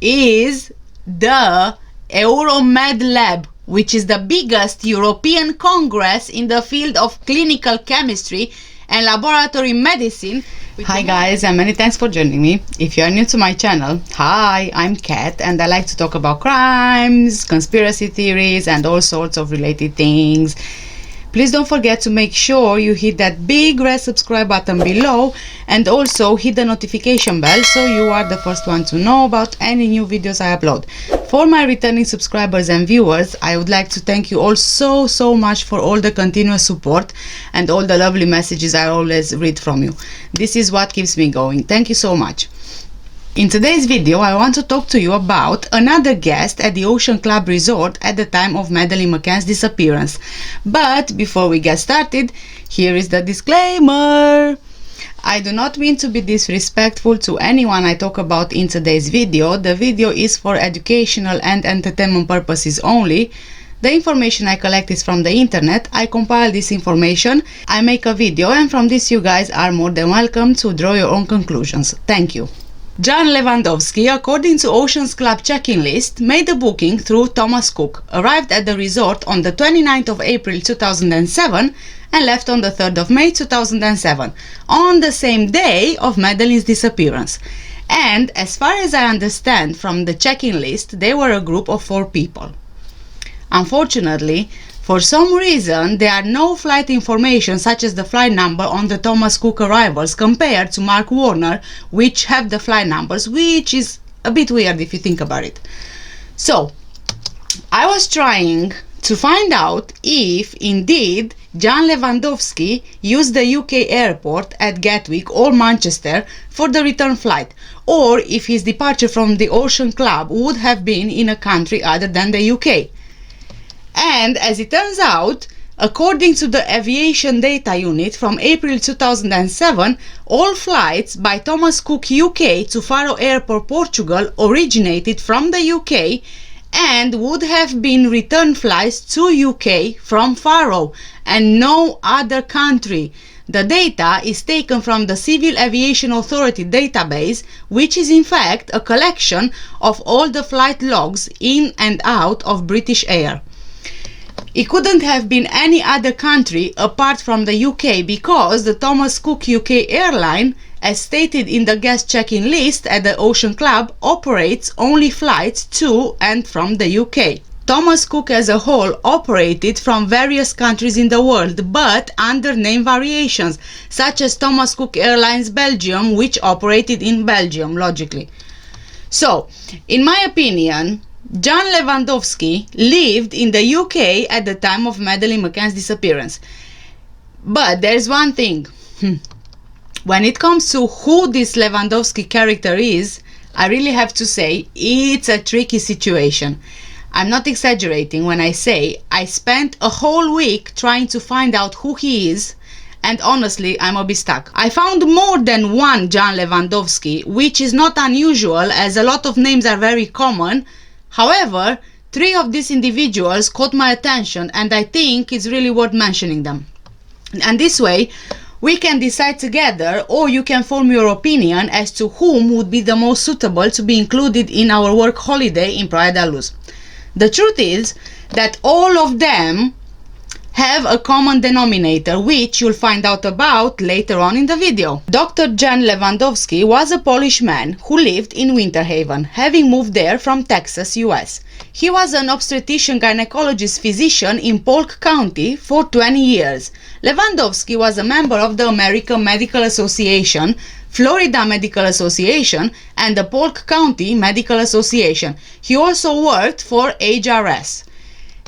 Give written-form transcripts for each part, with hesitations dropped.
is the Euromed Lab, which is the biggest European congress in the field of clinical chemistry and laboratory medicine. Hi guys, and many thanks for joining me. If you are new to my channel, hi, I'm Kat and I like to talk about crimes, conspiracy theories and all sorts of related things. Please don't forget to make sure you hit that big red subscribe button below and also hit the notification bell so you are the first one to know about any new videos I upload. For my returning subscribers and viewers, I would like to thank you all so much for all the continuous support and all the lovely messages I always read from you. This is what keeps me going. Thank you so much. In today's video, I want to talk to you about another guest at the Ocean Club Resort at the time of Madeleine McCann's disappearance. But before we get started, here is the disclaimer. I do not mean to be disrespectful to anyone I talk about in today's video. The video is for educational and entertainment purposes only. The information I collect is from the internet. I compile this information, I make a video, and from this you guys are more than welcome to draw your own conclusions. Thank you. Jan Lewandowski, according to Ocean's Club check-in list, made a booking through Thomas Cook, arrived at the resort on the 29th of April 2007 and left on the 3rd of May 2007, on the same day of Madeleine's disappearance. And as far as I understand from the check-in list, they were a group of 4 people. Unfortunately, for some reason, there are no flight information such as the flight number on the Thomas Cook arrivals compared to Mark Warner, which have the flight numbers, which is a bit weird if you think about it. So, I was trying to find out if indeed Jan Lewandowski used the UK airport at Gatwick or Manchester for the return flight, or if his departure from the Ocean Club would have been in a country other than the UK. And as it turns out, according to the Aviation Data Unit from April 2007, all flights by Thomas Cook UK to Faro Airport, Portugal originated from the UK and would have been return flights to UK from Faro and no other country. The data is taken from the Civil Aviation Authority database, which is in fact a collection of all the flight logs in and out of British Air. It couldn't have been any other country apart from the UK because the Thomas Cook UK airline, as stated in the guest check-in list at the Ocean Club, operates only flights to and from the UK. Thomas Cook as a whole operated from various countries in the world, but under name variations, such as Thomas Cook Airlines Belgium, which operated in Belgium, logically. So, in my opinion, Jan Lewandowski lived in the UK at the time of Madeleine McCann's disappearance. But there's one thing. When it comes to who this Lewandowski character is, I really have to say it's a tricky situation. I'm not exaggerating when I say I spent a whole week trying to find out who he is, and honestly, I'm a bit stuck. I found more than one Jan Lewandowski, which is not unusual as a lot of names are very common. However, 3 of these individuals caught my attention and I think it's really worth mentioning them. And this way, we can decide together, or you can form your opinion as to whom would be the most suitable to be included in our work holiday in Praia da Luz. The truth is that all of them have a common denominator, which you'll find out about later on in the video. Dr. Jan Lewandowski was a Polish man who lived in Winter Haven, having moved there from Texas, US. He was an obstetrician gynecologist physician in Polk County for 20 years. Lewandowski was a member of the American Medical Association, Florida Medical Association, and the Polk County Medical Association. He also worked for HRS.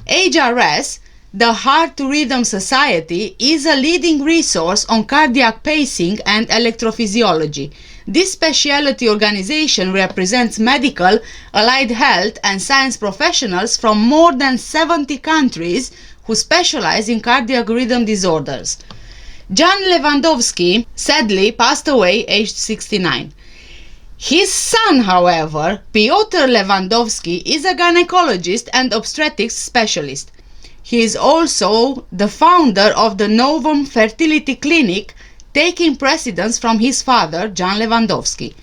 HRS, the Heart to Rhythm Society, is a leading resource on cardiac pacing and electrophysiology. This specialty organization represents medical, allied health and science professionals from more than 70 countries who specialize in cardiac rhythm disorders. Jan Lewandowski sadly passed away aged 69. His son, however, Piotr Lewandowski, is a gynecologist and obstetrics specialist. He is also the founder of the Novum Fertility Clinic, taking precedence from his father, Jan Lewandowski.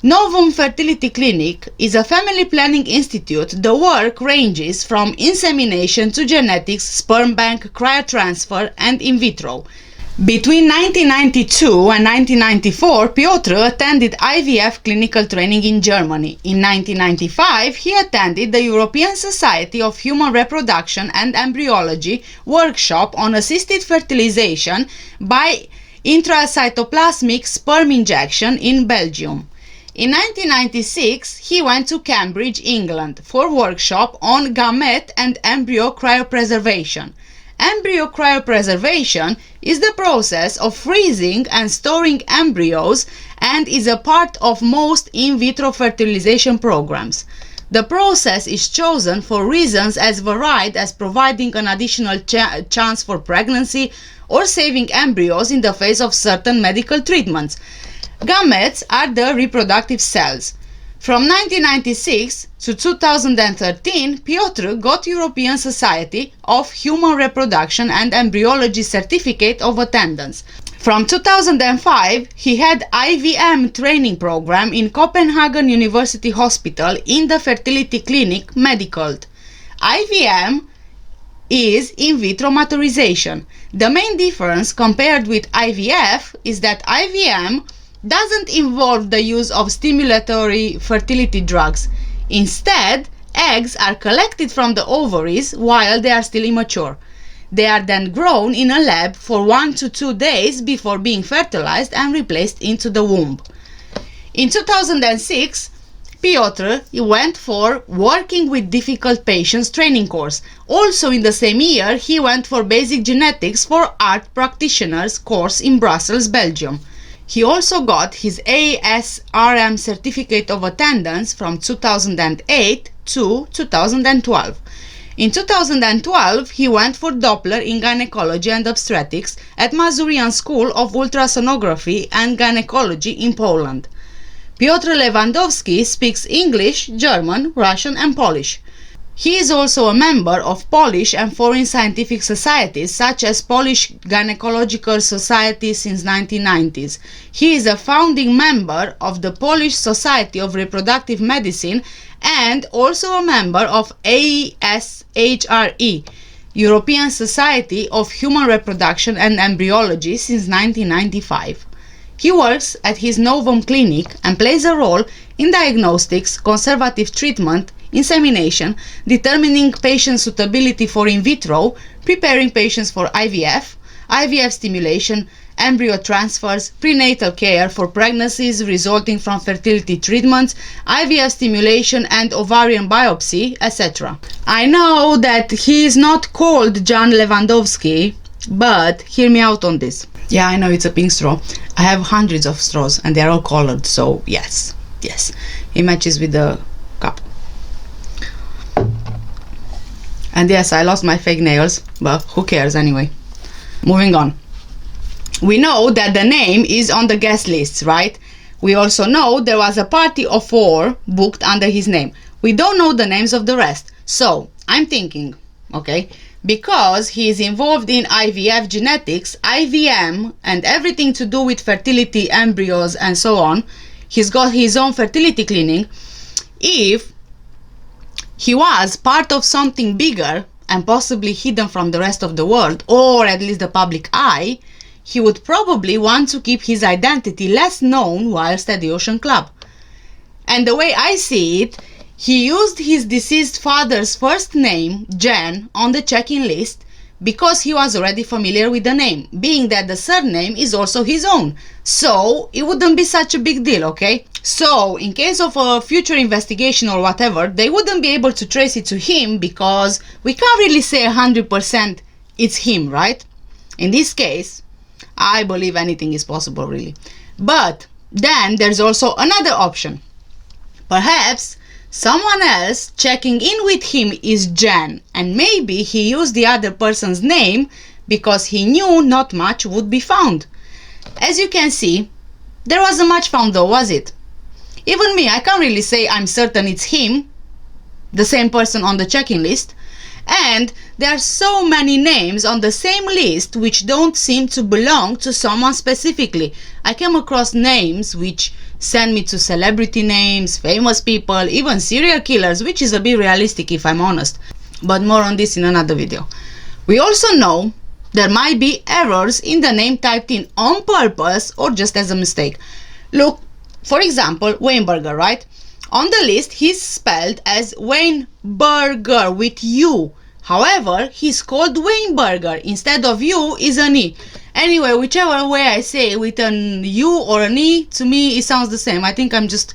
Novum Fertility Clinic is a family planning institute. The work ranges from insemination to genetics, sperm bank, cryotransfer, and in vitro. Between 1992 and 1994, Piotr attended IVF clinical training in Germany. In 1995, he attended the European Society of Human Reproduction and Embryology workshop on assisted fertilization by intracytoplasmic sperm injection in Belgium. In 1996, he went to Cambridge, England, for workshop on gamete and embryo cryopreservation. Embryo cryopreservation is the process of freezing and storing embryos and is a part of most in vitro fertilization programs. The process is chosen for reasons as varied as providing an additional chance for pregnancy or saving embryos in the face of certain medical treatments. Gametes are the reproductive cells. From 1996 to 2013, Piotr got European Society of Human Reproduction and Embryology Certificate of Attendance. From 2005, he had IVM training program in Copenhagen University Hospital in the fertility clinic Medicult. IVM is in vitro maturization. The main difference compared with IVF is that IVM doesn't involve the use of stimulatory fertility drugs. Instead, eggs are collected from the ovaries while they are still immature. They are then grown in a lab for 1 to 2 days before being fertilized and replaced into the womb. In 2006, Piotr went for Working with Difficult Patients training course. Also in the same year, he went for Basic Genetics for Art Practitioners course in Brussels, Belgium. He also got his ASRM Certificate of Attendance from 2008 to 2012. In 2012, he went for Doppler in Gynecology and Obstetrics at Mazurian School of Ultrasonography and Gynecology in Poland. Piotr Lewandowski speaks English, German, Russian and Polish. He is also a member of Polish and foreign scientific societies such as Polish Gynecological Society since 1990s. He is a founding member of the Polish Society of Reproductive Medicine and also a member of ASHRE, European Society of Human Reproduction and Embryology since 1995. He works at his Novum clinic and plays a role in diagnostics, conservative treatment, insemination, determining patient suitability for in vitro, preparing patients for IVF, IVF stimulation, embryo transfers, prenatal care for pregnancies resulting from fertility treatments, IVF stimulation and ovarian biopsy, etc. I know that he is not called Jan Lewandowski, but hear me out on this. Yeah, I know it's a pink straw. I have hundreds of straws and they're all colored, so yes, it matches with the cup. And yes, I lost my fake nails, but who cares anyway. Moving on. We know that the name is on the guest lists, right? We also know there was a party of 4 booked under his name. We don't know the names of the rest. So, I'm thinking, okay, because he is involved in IVF genetics, IVM, and everything to do with fertility, embryos, and so on, he's got his own fertility clinic. If he was part of something bigger and possibly hidden from the rest of the world, or at least the public eye, he would probably want to keep his identity less known whilst at the Ocean Club. And the way I see it, he used his deceased father's first name, Jan, on the check-in list because he was already familiar with the name, being that the surname is also his own. So it wouldn't be such a big deal, okay? So in case of a future investigation or whatever, they wouldn't be able to trace it to him because we can't really say 100% it's him, right? In this case, I believe anything is possible, really. But then there's also another option. Perhaps someone else checking in with him is Jan, and maybe he used the other person's name because he knew not much would be found. As you can see, there wasn't much found though, was it? Even me, I can't really say I'm certain it's him, the same person on the check-in list. And there are so many names on the same list which don't seem to belong to someone specifically. I came across names which send me to celebrity names, famous people, even serial killers, which is a bit realistic if I'm honest. But more on this in another video. We also know there might be errors in the name typed in on purpose or just as a mistake. Look, for example, Weinberger, right? On the list, he's spelled as Weinberger with U. However, he's called Weinberger. Instead of U is an E. Anyway, whichever way I say it, with an U or an E, to me it sounds the same. I think I'm just...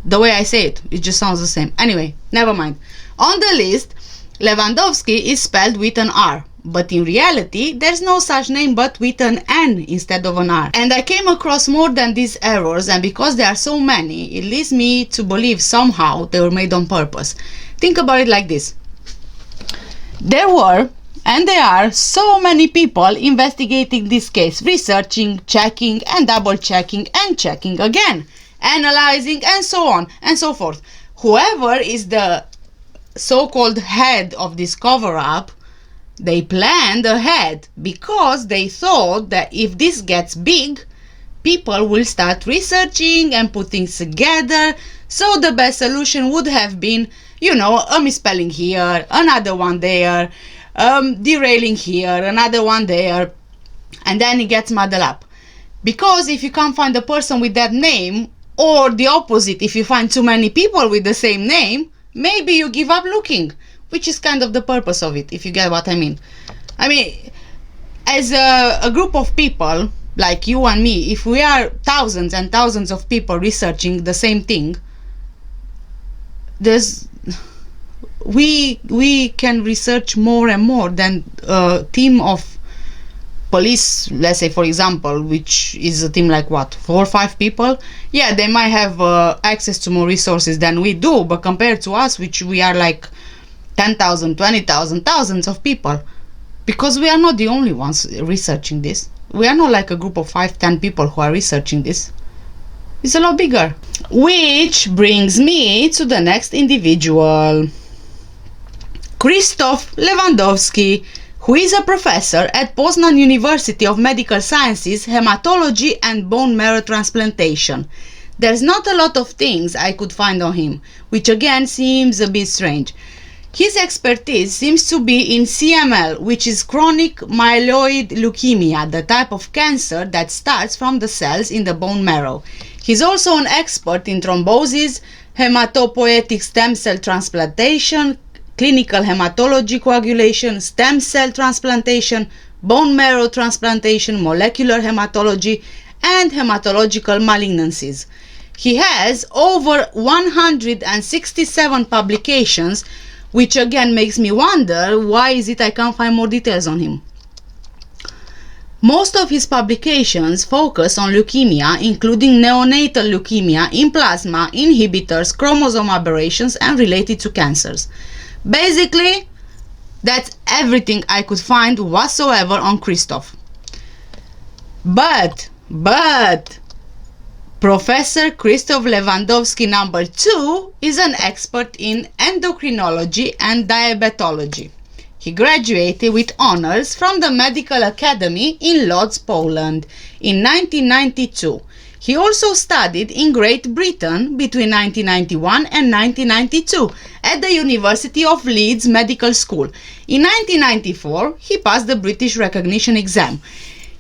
the way I say it, it just sounds the same. Anyway, never mind. On the list, Lewandowski is spelled with an R. But in reality, there's no such name but with an N instead of an R. And I came across more than these errors, and because there are so many, it leads me to believe somehow they were made on purpose. Think about it like this. There were, and there are, so many people investigating this case, researching, checking, and double-checking, and checking again, analyzing, and so on, and so forth. Whoever is the so-called head of this cover-up, they planned ahead because they thought that if this gets big, people will start researching and put things together. So the best solution would have been, you know, a misspelling here, another one there, derailing here, another one there, and then it gets muddled up. Because if you can't find a person with that name, or the opposite, if you find too many people with the same name, maybe you give up looking. Which is kind of the purpose of it, if you get what I mean. I mean, as a group of people, like you and me, if we are thousands and thousands of people researching the same thing, we can research more and more than a team of police, let's say, for example, which is a team like what, 4 or 5 people? Yeah, they might have access to more resources than we do, but compared to us, which we are like 10,000, 20,000, thousands of people, because we are not the only ones researching this. We are not like a group of 5, 10 people who are researching this. It's a lot bigger. Which brings me to the next individual, Christoph Lewandowski, who is a professor at Poznan University of Medical Sciences, Hematology and Bone Marrow Transplantation. There's not a lot of things I could find on him, which again seems a bit strange. His expertise seems to be in CML, which is chronic myeloid leukemia, the type of cancer that starts from the cells in the bone marrow. He's also an expert in thrombosis, hematopoietic stem cell transplantation, clinical hematology coagulation, stem cell transplantation, bone marrow transplantation, molecular hematology, and hematological malignancies. He has over 167 publications, which again makes me wonder why is it I can't find more details on him. Most of his publications focus on leukemia, including neonatal leukemia in plasma, inhibitors, chromosome aberrations, and related to cancers. Basically, that's everything I could find whatsoever on Christoph. But Professor Christoph Lewandowski number 2 is an expert in endocrinology and diabetology. He graduated with honors from the Medical Academy in Lodz, Poland in 1992. He also studied in Great Britain between 1991 and 1992 at the University of Leeds Medical School. In 1994, he passed the British recognition exam.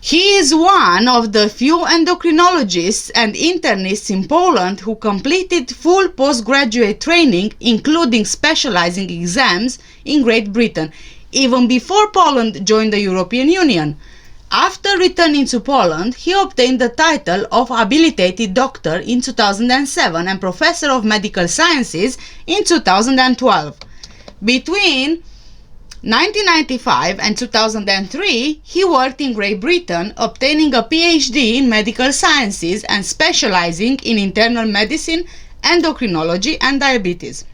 He is one of the few endocrinologists and internists in Poland who completed full postgraduate training, including specializing exams in Great Britain, even before Poland joined the European Union. After returning to Poland, he obtained the title of habilitated doctor in 2007 and professor of medical sciences in 2012. Between 1995 and 2003, he worked in Great Britain, obtaining a PhD in medical sciences and specializing in internal medicine, endocrinology, and diabetes.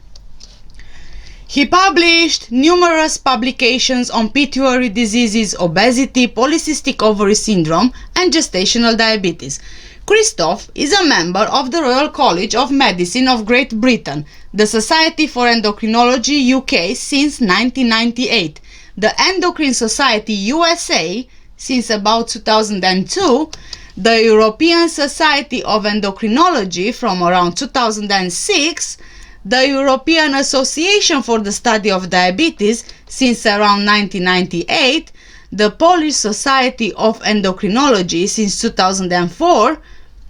He published numerous publications on pituitary diseases, obesity, polycystic ovary syndrome, and gestational diabetes. Christoph is a member of the Royal College of Medicine of Great Britain, the Society for Endocrinology UK since 1998, the Endocrine Society USA since about 2002, the European Society of Endocrinology from around 2006, the European Association for the Study of Diabetes since around 1998, the Polish Society of Endocrinology since 2004,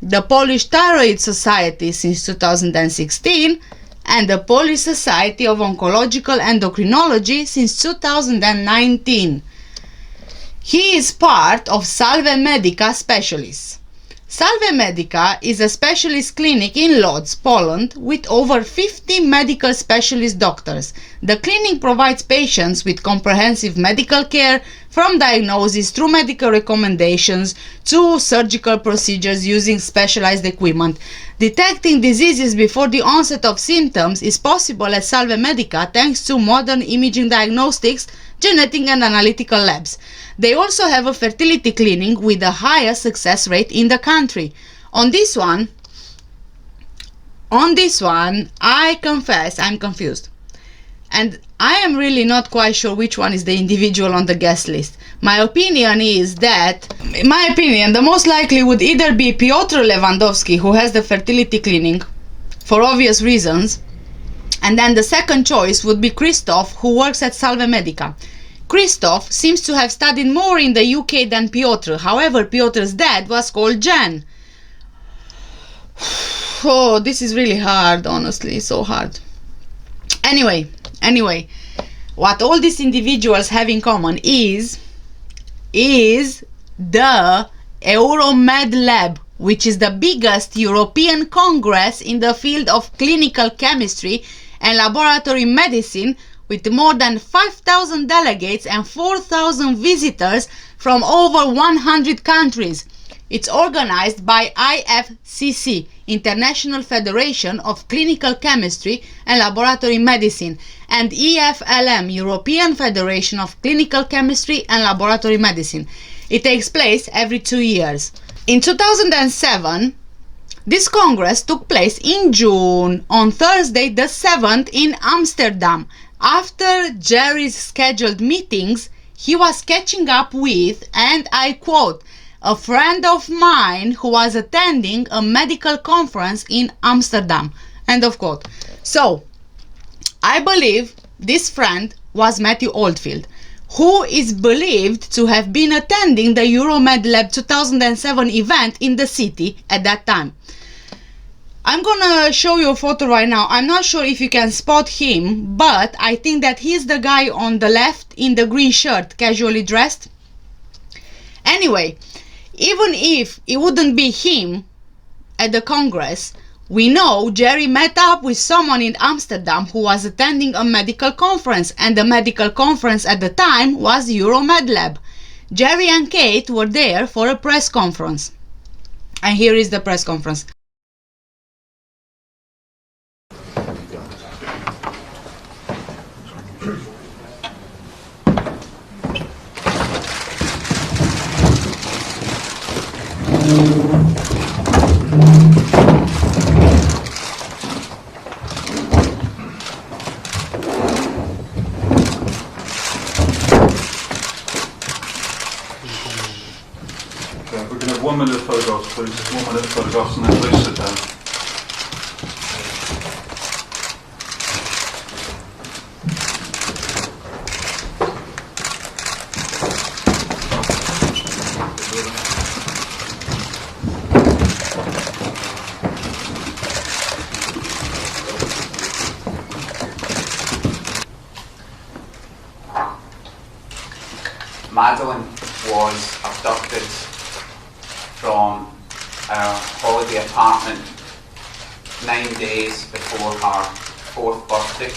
the Polish Thyroid Society since 2016, and the Polish Society of Oncological Endocrinology since 2019. He is part of Salve Medica Specialists. Salve Medica is a specialist clinic in Lodz, Poland, with over 50 medical specialist doctors. The clinic provides patients with comprehensive medical care, from diagnosis through medical recommendations to surgical procedures using specialized equipment. Detecting diseases before the onset of symptoms is possible at Salve Medica thanks to modern imaging diagnostics, genetic and analytical labs. They also have a fertility clinic with the highest success rate in the country. On this one, I confess I'm confused. And I am really not quite sure which one is the individual on the guest list. My opinion is that, in my opinion, the most likely would either be Piotr Lewandowski, who has the fertility clinic, for obvious reasons, and then the second choice would be Christoph, who works at Salve Medica. Christoph seems to have studied more in the UK than Piotr. However, Piotr's dad was called Jan. Oh, this is really hard, honestly, so hard. Anyway, what all these individuals have in common is the Euromed Lab, which is the biggest European congress in the field of clinical chemistry and laboratory medicine, with more than 5,000 delegates and 4,000 visitors from over 100 countries. It's organized by IFCC, International Federation of Clinical Chemistry and Laboratory Medicine, and EFLM, European Federation of Clinical Chemistry and Laboratory Medicine. It takes place every 2 years. In 2007, this congress took place in June, on Thursday the 7th in Amsterdam. After Jerry's scheduled meetings, he was catching up with, and I quote, a friend of mine who was attending a medical conference in Amsterdam, end of quote. So, I believe this friend was Matthew Oldfield, who is believed to have been attending the Euromed Lab 2007 event in the city at that time. I'm gonna show you a photo right now. I'm not sure if you can spot him, but I think that he's the guy on the left in the green shirt, casually dressed. Anyway, even if it wouldn't be him at the Congress, we know Jerry met up with someone in Amsterdam who was attending a medical conference, and the medical conference at the time was Euromed Lab. Jerry and Kate were there for a press conference. And here is the press conference. We can have 1 minute of photographs, please. 1 minute of photographs, and then please sit down. Madeleine was abducted from our holiday apartment 9 days before her 4th birthday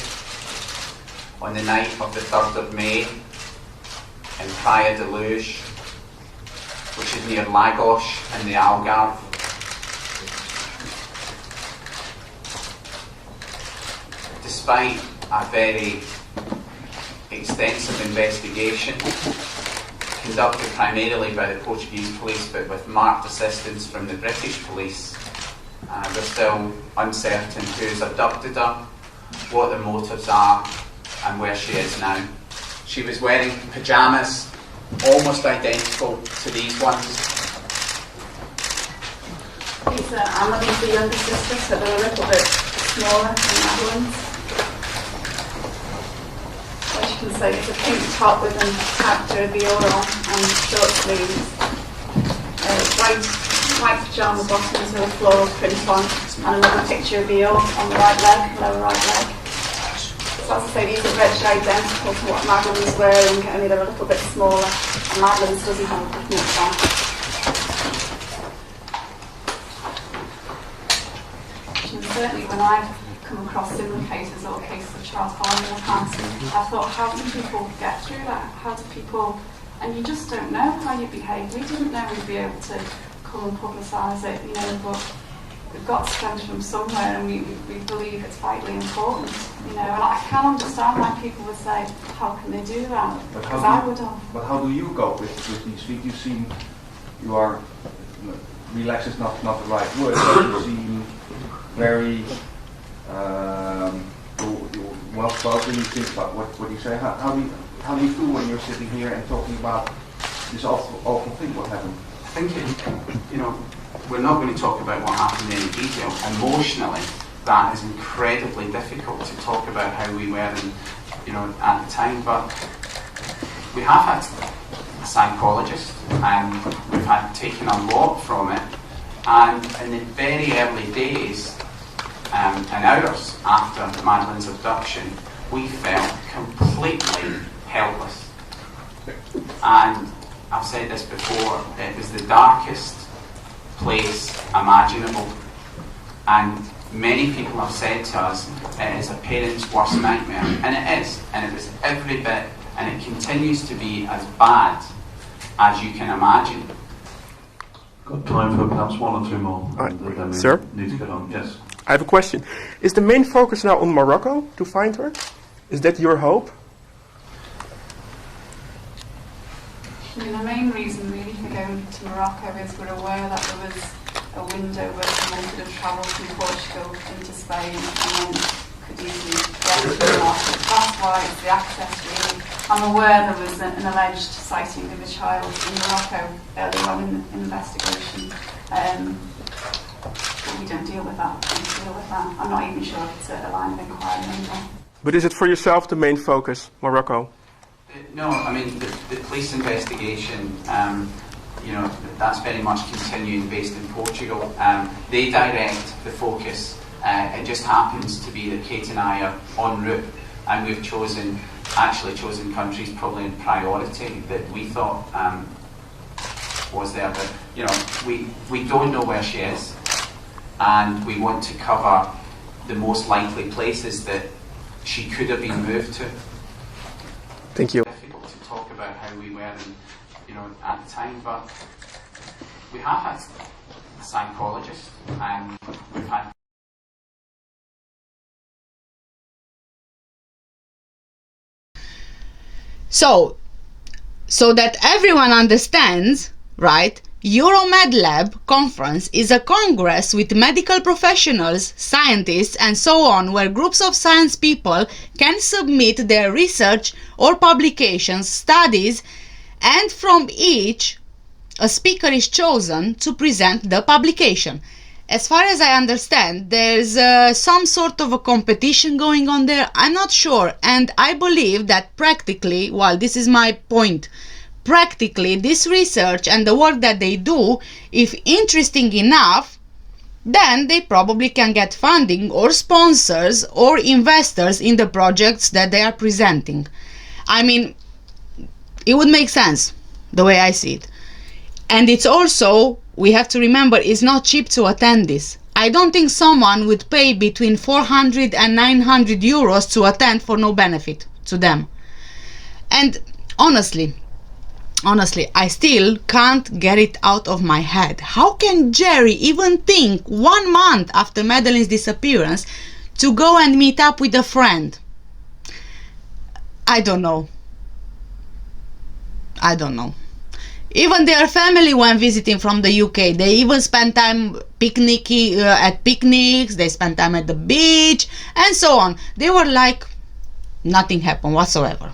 on the night of the 3rd of May in Praia de Luz, which is near Lagos in the Algarve. Despite a very extensive investigation conducted primarily by the Portuguese police but with marked assistance from the British police, we're still uncertain who's abducted her, what the motives are and where she is now. She was wearing pyjamas almost identical to these ones. Madeline's the younger sister, so they're a little bit smaller than Madeline's. As you can see, it's a pink top with an tagged Viola on and short sleeves. White pyjama bottoms with a floral print on, and another picture of Viola on the right leg, lower right leg. So as I say, these are virtually identical to what Madeline's wearing, only they're a little bit smaller, and Madeline's doesn't have a picnic on. And certainly when I've come across similar cases or cases of child harm in the past, I thought, how do people get through that? How do people, and you just don't know how you behave. We didn't know we'd be able to come and publicise it, you know, but we've got to spend from somewhere, and we believe it's vitally important, you know, and I can understand why people would say, how can they do that? Because I would have. But how do you go with these feet? You seem, you are, relaxed is not the right word, but you seem very well spoken. You think about what you say. How do you feel when you're sitting here and talking about this awful thing, what happened? I think, you know, we're not going to talk about what happened in any detail. Emotionally, that is incredibly difficult to talk about how we were, you know, at the time. But we have had a psychologist, and we've had taken a lot from it. And in the very early days and hours after Madeline's abduction, we felt completely helpless. And I've said this before, it was the darkest place imaginable, and many people have said to us it is a parent's worst nightmare, and it is, and it was every bit, and it continues to be as bad as you can imagine. Got time for perhaps one or two more. Then we Sir? need to get on. Yes. I have a question. Is the main focus now on Morocco to find her? Is that your hope? I mean, the main reason really for going to Morocco is we're aware that there was a window where someone could have travelled from Portugal into Spain and then could easily get to Morocco. That's why it's the access really. I'm aware there was an alleged sighting of a child in Morocco earlier on in the investigation, but we don't deal with that. I'm not even sure if it's a line of inquiry anymore. But is it for yourself the main focus, Morocco? No, I mean, the police investigation, you know, that's very much continuing based in Portugal. They direct the focus. It just happens to be that Kate and I are en route, and we've actually chosen countries probably in priority that we thought was there. But, you know, we don't know where she is, and we want to cover the most likely places that she could have been moved to. Thank you. It's difficult to talk about how we were, you know, at the time, but we have had a psychologist, and we've had. So that everyone understands, right? Euromed Lab conference is a congress with medical professionals, scientists and so on, where groups of science people can submit their research or publications, studies, and from each a speaker is chosen to present the publication. As far as I understand, there's some sort of a competition going on there. I'm not sure, and I believe that practically, well, this is my point, practically this research and the work that they do, if interesting enough, then they probably can get funding or sponsors or investors in the projects that they are presenting. I mean, it would make sense the way I see it. And it's also, we have to remember, it's not cheap to attend this. I don't think someone would pay between 400 and 900 euros to attend for no benefit to them. And honestly, I still can't get it out of my head. How can Jerry even think 1 month after Madeleine's disappearance to go and meet up with a friend? I don't know. Even their family went visiting from the UK. They even spent time picnicking at picnics. They spent time at the beach and so on. They were like nothing happened whatsoever.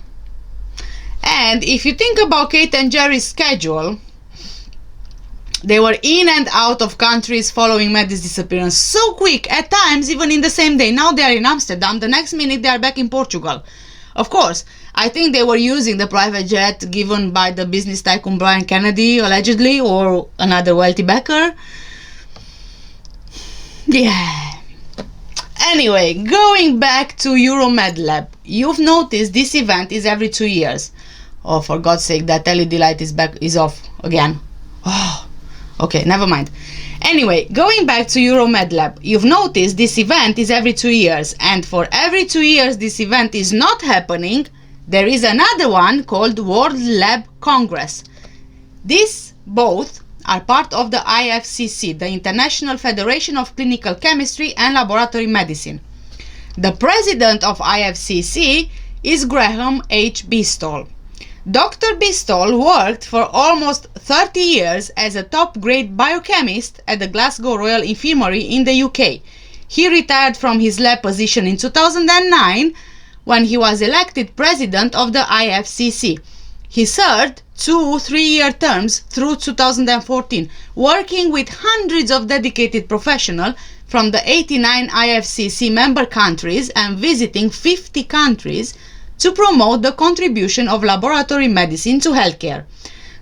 And if you think about Kate and Jerry's schedule, They were in and out of countries following Maddie's disappearance so quick, at times even in the same day. Now they are in Amsterdam, the next minute they are back in Portugal. Of course, I think they were using the private jet given by the business tycoon Brian Kennedy, allegedly, or another wealthy backer. Yeah. Anyway, going back to Euromed Lab, you've noticed this event is every 2 years. Oh, for God's sake, that LED light is off again. Oh, okay, never mind. Anyway, going back to Euromed Lab, you've noticed this event is every 2 years, and for every 2 years this event is not happening, there is another one called World Lab Congress. These both are part of the IFCC, the International Federation of Clinical Chemistry and Laboratory Medicine. The president of IFCC is Graham H. Bistol. Dr. Bistol worked for almost 30 years as a top-grade biochemist at the Glasgow Royal Infirmary in the UK. He retired from his lab position in 2009 when he was elected president of the IFCC. He served 2 3-year terms through 2014, working with hundreds of dedicated professionals from the 89 IFCC member countries and visiting 50 countries to promote the contribution of laboratory medicine to healthcare.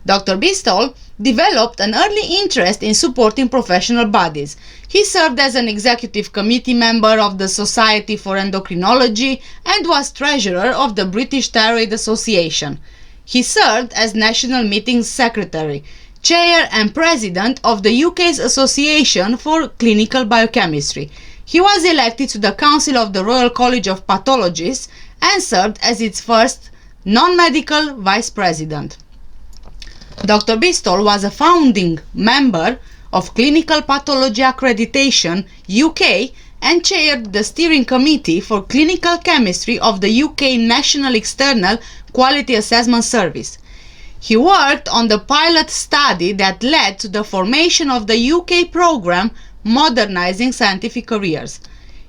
Dr. Bistol developed an early interest in supporting professional bodies. He served as an executive committee member of the Society for Endocrinology and was treasurer of the British Thyroid Association. He served as National Meetings Secretary, chair and president of the UK's Association for Clinical Biochemistry. He was elected to the Council of the Royal College of Pathologists and served as its first non-medical vice president. Dr. Bistol was a founding member of Clinical Pathology Accreditation UK and chaired the steering committee for clinical chemistry of the UK National External Quality Assessment Service. He worked on the pilot study that led to the formation of the UK program Modernising Scientific Careers.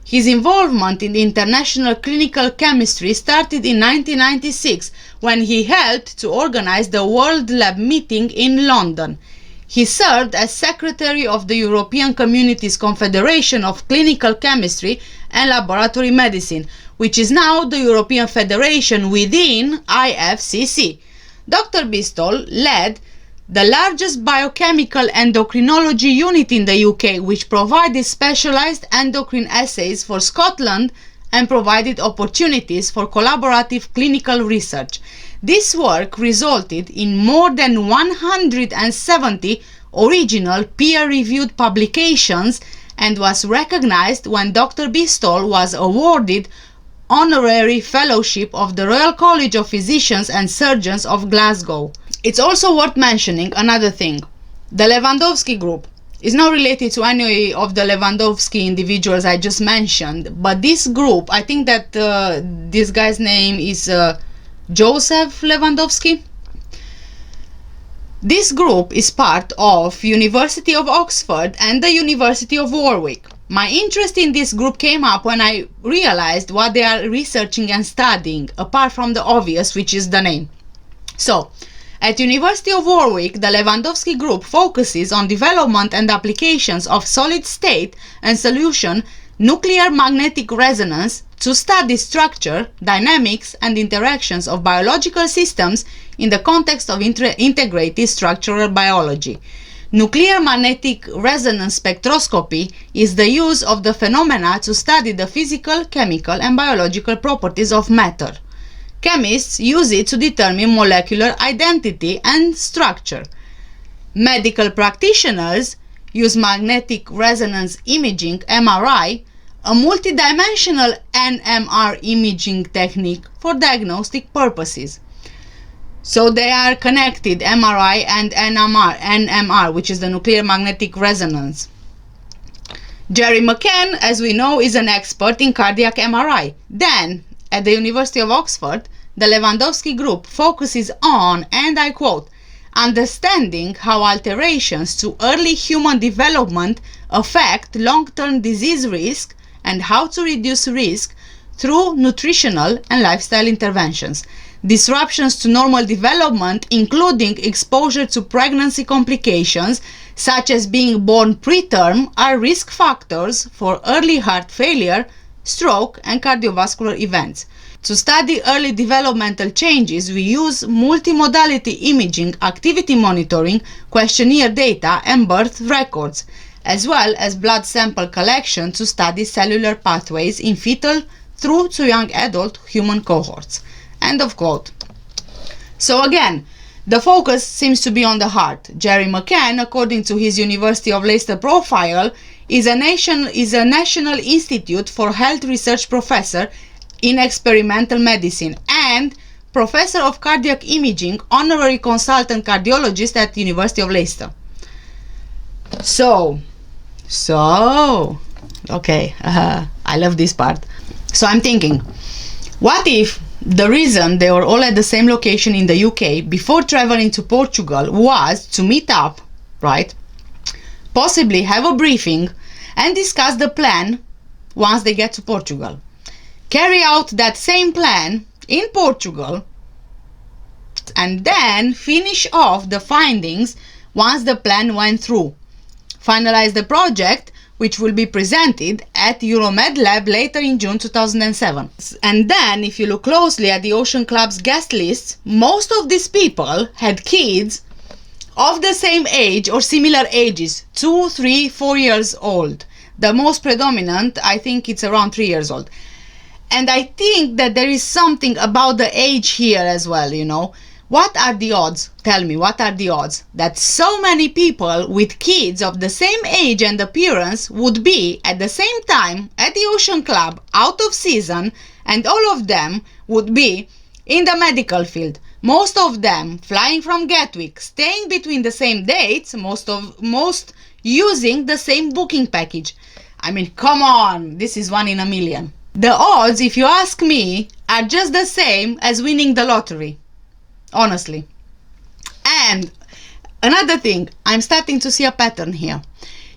His involvement in international clinical chemistry started in 1996 when he helped to organize the World Lab meeting in London. He served as secretary of the European Communities Confederation of Clinical Chemistry and Laboratory Medicine, which is now the European Federation within IFCC. Dr. Bistol led the largest biochemical endocrinology unit in the UK, which provided specialized endocrine assays for Scotland and provided opportunities for collaborative clinical research. This work resulted in more than 170 original peer-reviewed publications and was recognized when Dr. Bistol was awarded honorary fellowship of the Royal College of Physicians and Surgeons of Glasgow. It's also worth mentioning another thing. The Lewandowski group is not related to any of the Lewandowski individuals I just mentioned, but this group, I think that this guy's name is Joseph Lewandowski. This group is part of University of Oxford and the University of Warwick. My interest in this group came up when I realized what they are researching and studying, apart from the obvious, which is the name. So, at University of Warwick, the Lewandowski group focuses on development and applications of solid-state and solution nuclear magnetic resonance to study structure, dynamics, and interactions of biological systems in the context of integrated structural biology. Nuclear magnetic resonance spectroscopy is the use of the phenomena to study the physical, chemical, and biological properties of matter. Chemists use it to determine molecular identity and structure. Medical practitioners use magnetic resonance imaging, MRI, a multidimensional NMR imaging technique for diagnostic purposes. So they are connected, MRI and NMR, which is the nuclear magnetic resonance. Jerry McCann, as we know, is an expert in cardiac MRI. Then, at the University of Oxford, the Lewandowski group focuses on, and I quote, understanding how alterations to early human development affect long-term disease risk and how to reduce risk through nutritional and lifestyle interventions. disruptions to normal development, including exposure to pregnancy complications, such as being born preterm, are risk factors for early heart failure, stroke, and cardiovascular events. To study early developmental changes, we use multimodality imaging, activity monitoring, questionnaire data, and birth records, as well as blood sample collection to study cellular pathways in fetal through to young adult human cohorts. End of quote. So again, the focus seems to be on the heart. Jerry McCann, according to his University of Leicester profile, is a National Institute for Health Research professor in experimental medicine and professor of cardiac imaging, honorary consultant cardiologist at the University of Leicester. So, okay, I love this part. So I'm thinking, what if the reason they were all at the same location in the UK before traveling to Portugal was to meet up, right? Possibly have a briefing and discuss the plan once they get to Portugal. Carry out that same plan in Portugal and then finish off the findings once the plan went through. Finalize the project, which will be presented at Euromed Lab later in June 2007. And then, if you look closely at the Ocean Club's guest list, most of these people had kids of the same age or similar ages, 2, 3, 4 years old. The most predominant, I think it's around 3 years old. And I think that there is something about the age here as well, you know. What are the odds? Tell me, what are the odds that so many people with kids of the same age and appearance would be at the same time at the Ocean Club, out of season, and all of them would be in the medical field? Most of them flying from Gatwick, staying between the same dates, most using the same booking package. I mean, come on, this is 1 in a million. The odds, if you ask me, are just the same as winning the lottery. Honestly. And another thing, I'm starting to see a pattern here.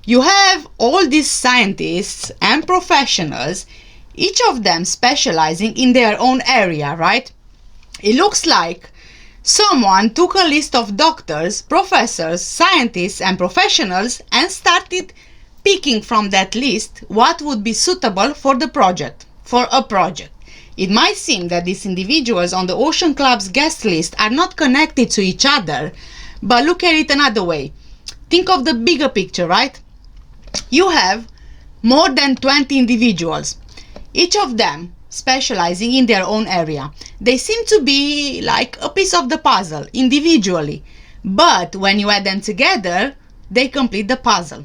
You have all these scientists and professionals, each of them specializing in their own area, right? It looks like someone took a list of doctors, professors, scientists, and professionals and started picking from that list what would be suitable for a project. It might seem that these individuals on the Ocean Club's guest list are not connected to each other, but look at it another way. Think of the bigger picture, right? You have more than 20 individuals, each of them specializing in their own area. They seem to be like a piece of the puzzle individually, but when you add them together, they complete the puzzle.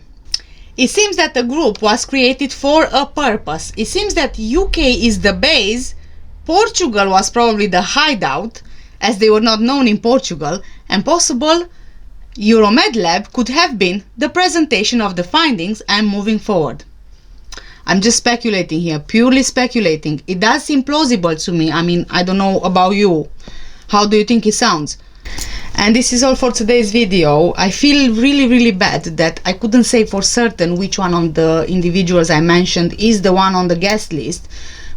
It seems that the group was created for a purpose. It seems that UK is the base, Portugal was probably the hideout, as they were not known in Portugal, and possible Euromed Lab could have been the presentation of the findings and moving forward. I'm just speculating here, purely speculating. It does seem plausible to me. I mean, I don't know about you. How do you think it sounds? And this is all for today's video. I feel really bad that I couldn't say for certain which one of the individuals I mentioned is the one on the guest list,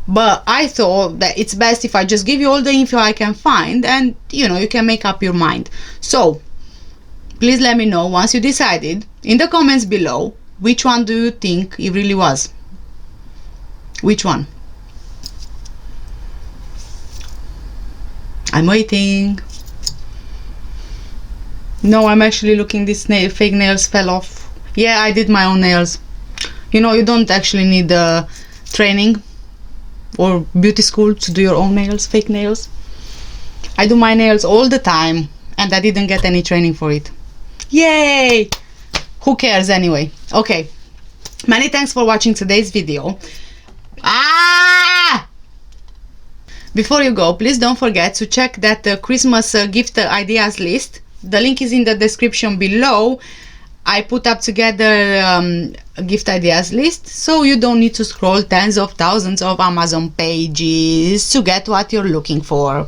but I thought that it's best if I just give you all the info I can find and you know, you can make up your mind. So please let me know once you decided in the comments below which one do you think it really was. Which one? I'm waiting. No, I'm actually looking, this fake nails fell off. Yeah, I did my own nails. You know, you don't actually need training or beauty school to do your own nails, fake nails. I do my nails all the time and I didn't get any training for it. Yay! Who cares anyway? Okay, many thanks for watching today's video. Before you go, please don't forget to check that Christmas gift ideas list. The link is in the description below. I put up together a gift ideas list, so you don't need to scroll tens of thousands of Amazon pages to get what you're looking for.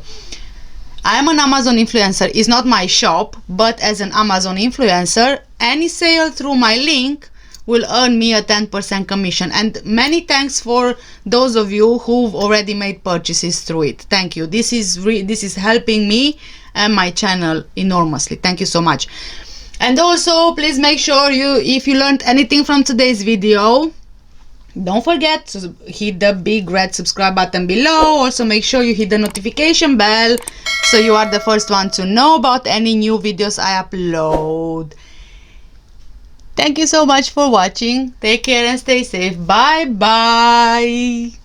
I'm an Amazon influencer. It's not my shop, but as an Amazon influencer, any sale through my link will earn me a 10% commission. And many thanks for those of you who've already made purchases through it. Thank you. This is helping me and my channel enormously. Thank you so much. And also, please make sure if you learned anything from today's video, don't forget to hit the big red subscribe button below. Also make sure you hit the notification bell so you are the first one to know about any new videos I upload. Thank you so much for watching. Take care and stay safe. Bye bye.